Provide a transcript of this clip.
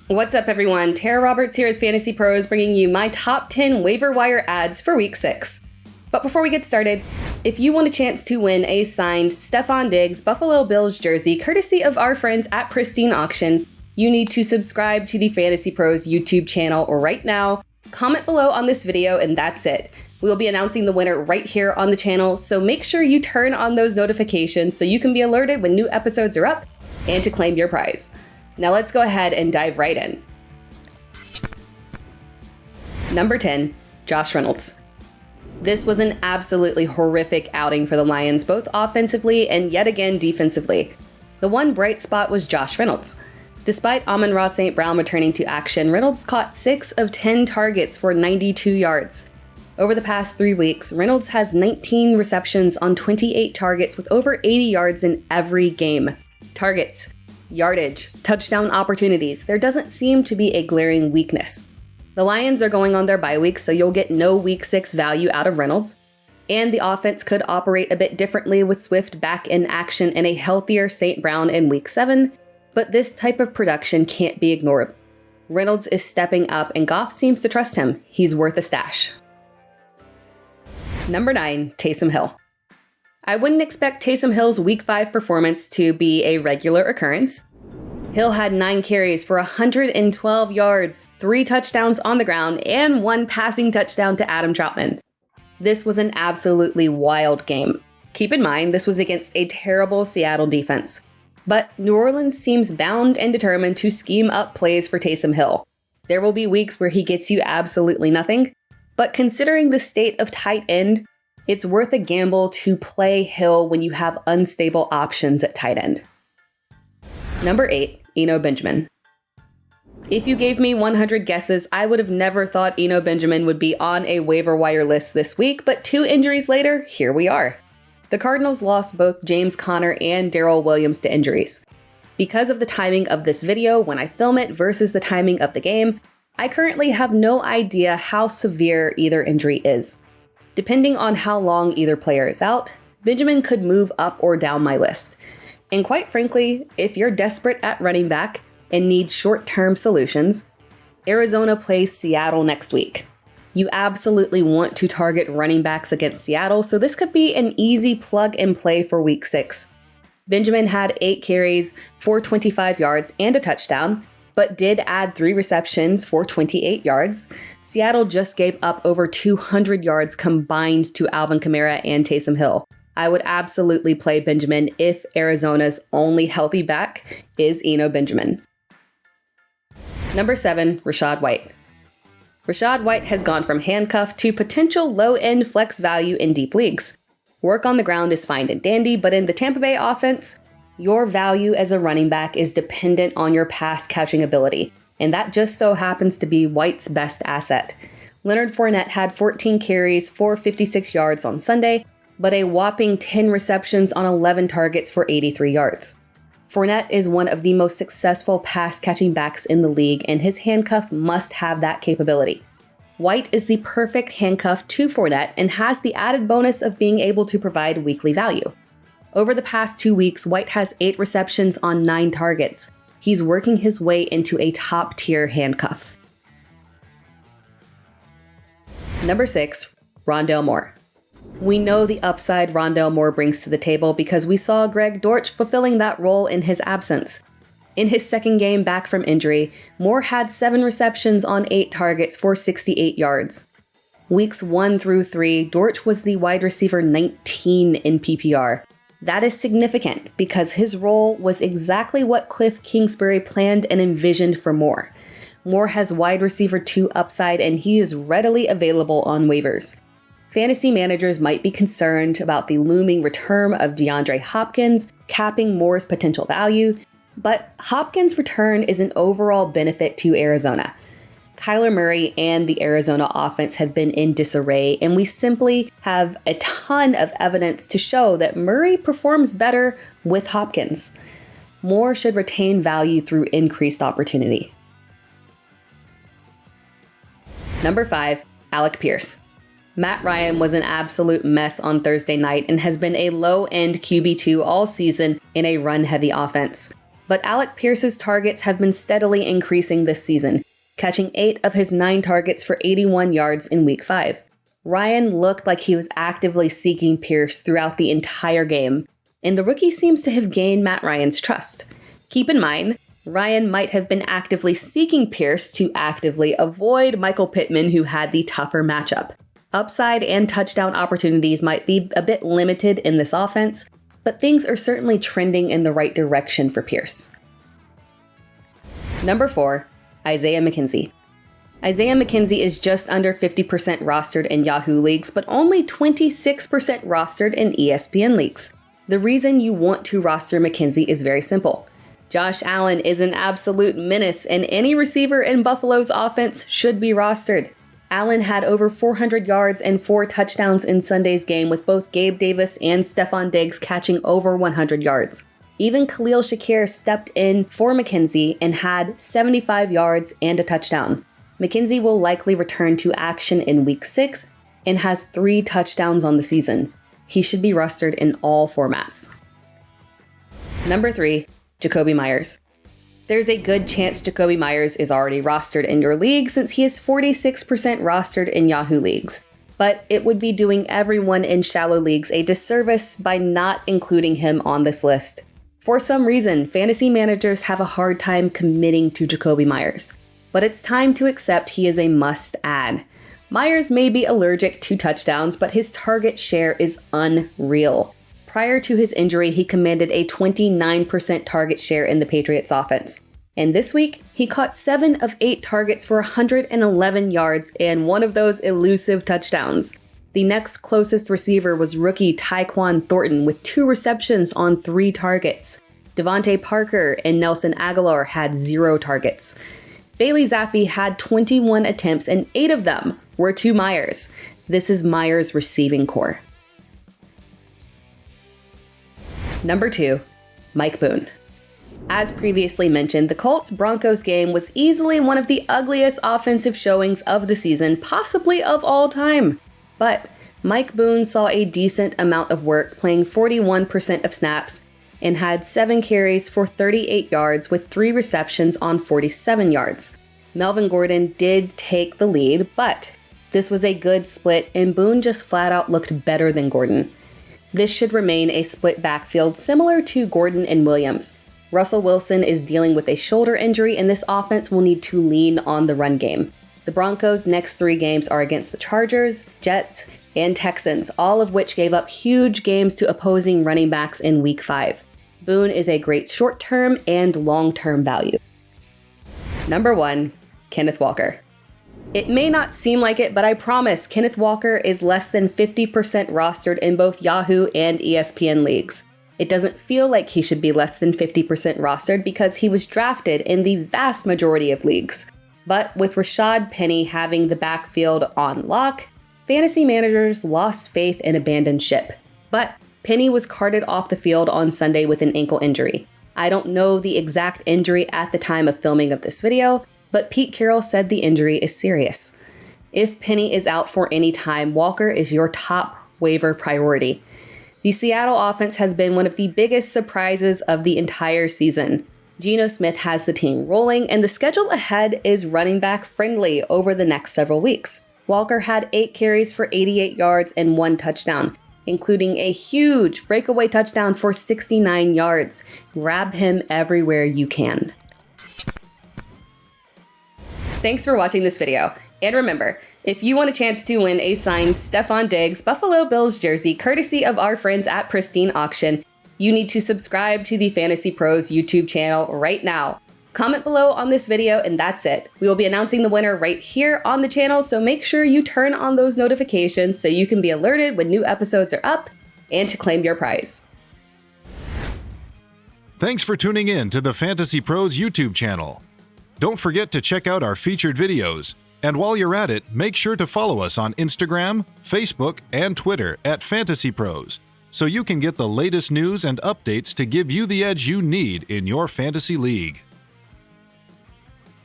What's up, everyone? Tara Roberts here with Fantasy Pros, bringing you my top 10 waiver wire ads for Week 6. But before we get started, if you want a chance to win a signed Stephon Diggs Buffalo Bills jersey courtesy of our friends at Pristine Auction, you need to subscribe to the Fantasy Pros YouTube channel right now, comment below on this video, and that's it. We'll be announcing the winner right here on the channel, so make sure you turn on those notifications so you can be alerted when new episodes are up and to claim your prize. Now let's go ahead and dive right in. Number 10, Josh Reynolds. This was an absolutely horrific outing for the Lions, both offensively and yet again defensively. The one bright spot was Josh Reynolds. Despite Amon-Ra St. Brown returning to action, Reynolds caught 6 of 10 targets for 92 yards. Over the past 3 weeks, Reynolds has 19 receptions on 28 targets with over 80 yards in every game. Targets, yardage, touchdown opportunities. There doesn't seem to be a glaring weakness. The Lions are going on their bye week, so you'll get no Week 6 value out of Reynolds. And the offense could operate a bit differently with Swift back in action and a healthier St. Brown in Week 7, but this type of production can't be ignored. Reynolds is stepping up and Goff seems to trust him. He's worth a stash. Number 9, Taysom Hill. I wouldn't expect Taysom Hill's Week 5 performance to be a regular occurrence. Hill had 9 carries for 112 yards, 3 touchdowns on the ground, and 1 passing touchdown to Adam Troutman. This was an absolutely wild game. Keep in mind, this was against a terrible Seattle defense. But New Orleans seems bound and determined to scheme up plays for Taysom Hill. There will be weeks where he gets you absolutely nothing, but considering the state of tight end, it's worth a gamble to play Hill when you have unstable options at tight end. Number 8, Eno Benjamin. If you gave me 100 guesses, I would have never thought Eno Benjamin would be on a waiver wire list this week, but 2 injuries later, here we are. The Cardinals lost both James Conner and Darrell Williams to injuries. Because of the timing of this video when I film it versus the timing of the game, I currently have no idea how severe either injury is. Depending on how long either player is out, Benjamin could move up or down my list. And quite frankly, if you're desperate at running back and need short-term solutions, Arizona plays Seattle next week. You absolutely want to target running backs against Seattle, so this could be an easy plug and play for Week 6. Benjamin had 8 carries for 25 yards and a touchdown, but did add 3 receptions for 28 yards. Seattle just gave up over 200 yards combined to Alvin Kamara and Taysom Hill. I would absolutely play Benjamin if Arizona's only healthy back is Eno Benjamin. Number 7, Rashad White. Rashad White has gone from handcuff to potential low-end flex value in deep leagues. Work on the ground is fine and dandy, but in the Tampa Bay offense, your value as a running back is dependent on your pass catching ability, and that just so happens to be White's best asset. Leonard Fournette had 14 carries for 56 yards on Sunday, but a whopping 10 receptions on 11 targets for 83 yards. Fournette is one of the most successful pass catching backs in the league, and his handcuff must have that capability. White is the perfect handcuff to Fournette and has the added bonus of being able to provide weekly value. Over the past 2 weeks, White has 8 receptions on 9 targets. He's working his way into a top-tier handcuff. Number 6, Rondell Moore. We know the upside Rondell Moore brings to the table because we saw Greg Dortch fulfilling that role in his absence. In his second game back from injury, Moore had 7 receptions on 8 targets for 68 yards. Weeks 1 through 3, Dortch was the wide receiver 19 in PPR. That is significant because his role was exactly what Cliff Kingsbury planned and envisioned for Moore. Moore has wide receiver 2 upside and he is readily available on waivers. Fantasy managers might be concerned about the looming return of DeAndre Hopkins, capping Moore's potential value, but Hopkins' return is an overall benefit to Arizona. Kyler Murray and the Arizona offense have been in disarray, and we simply have a ton of evidence to show that Murray performs better with Hopkins. Moore should retain value through increased opportunity. Number 5, Alec Pierce. Matt Ryan was an absolute mess on Thursday night and has been a low-end QB2 all season in a run-heavy offense. but Alec Pierce's targets have been steadily increasing this season, catching 8 of his 9 targets for 81 yards in Week 5. Ryan looked like he was actively seeking Pierce throughout the entire game, and the rookie seems to have gained Matt Ryan's trust. Keep in mind, Ryan might have been actively seeking Pierce to actively avoid Michael Pittman, who had the tougher matchup. Upside and touchdown opportunities might be a bit limited in this offense, but things are certainly trending in the right direction for Pierce. Number 4, Isaiah McKenzie. Isaiah McKenzie is just under 50% rostered in Yahoo leagues, but only 26% rostered in ESPN leagues. The reason you want to roster McKenzie is very simple. Josh Allen is an absolute menace, and any receiver in Buffalo's offense should be rostered. Allen had over 400 yards and 4 touchdowns in Sunday's game, with both Gabe Davis and Stephon Diggs catching over 100 yards. Even Khalil Shakir stepped in for McKenzie and had 75 yards and a touchdown. McKenzie will likely return to action in Week 6 and has 3 touchdowns on the season. He should be rostered in all formats. Number 3, Jacoby Myers. There's a good chance Jacoby Myers is already rostered in your league since he is 46% rostered in Yahoo leagues. But it would be doing everyone in shallow leagues a disservice by not including him on this list. For some reason, fantasy managers have a hard time committing to Jacoby Myers. But it's time to accept he is a must-add. Myers may be allergic to touchdowns, but his target share is unreal. Prior to his injury, he commanded a 29% target share in the Patriots offense. And this week, he caught 7 of 8 targets for 111 yards and one of those elusive touchdowns. The next closest receiver was rookie Tyquan Thornton with 2 receptions on 3 targets. Devontae Parker and Nelson Aguilar had 0 targets. Bailey Zappi had 21 attempts and 8 of them were to Myers. This is Myers' receiving core. Number 2, Mike Boone. As previously mentioned, the Colts-Broncos game was easily one of the ugliest offensive showings of the season, possibly of all time. But Mike Boone saw a decent amount of work, playing 41% of snaps, and had 7 carries for 38 yards with 3 receptions on 47 yards. Melvin Gordon did take the lead, but this was a good split, and Boone just flat out looked better than Gordon. This should remain a split backfield similar to Gordon and Williams. Russell Wilson is dealing with a shoulder injury, and this offense will need to lean on the run game. The Broncos' next 3 games are against the Chargers, Jets, and Texans, all of which gave up huge games to opposing running backs in Week 5. Boone is a great short-term and long-term value. Number 1, Kenneth Walker. It may not seem like it, but I promise Kenneth Walker is less than 50% rostered in both Yahoo and ESPN leagues. It doesn't feel like he should be less than 50% rostered because he was drafted in the vast majority of leagues. But with Rashad Penny having the backfield on lock, fantasy managers lost faith and abandoned ship. But Penny was carted off the field on Sunday with an ankle injury. I don't know the exact injury at the time of filming of this video, but Pete Carroll said the injury is serious. If Penny is out for any time, Walker is your top waiver priority. The Seattle offense has been one of the biggest surprises of the entire season. Geno Smith has the team rolling, and the schedule ahead is running back friendly over the next several weeks. Walker had 8 carries for 88 yards and 1 touchdown, including a huge breakaway touchdown for 69 yards. Grab him everywhere you can. Thanks for watching this video. And remember, if you want a chance to win a signed Stephon Diggs Buffalo Bills jersey courtesy of our friends at Pristine Auction, you need to subscribe to the FantasyPros YouTube channel right now. Comment below on this video and that's it. We will be announcing the winner right here on the channel, so make sure you turn on those notifications so you can be alerted when new episodes are up and to claim your prize. Thanks for tuning in to the FantasyPros YouTube channel. Don't forget to check out our featured videos. And while you're at it, make sure to follow us on Instagram, Facebook, and Twitter at FantasyPros, so you can get the latest news and updates to give you the edge you need in your fantasy league.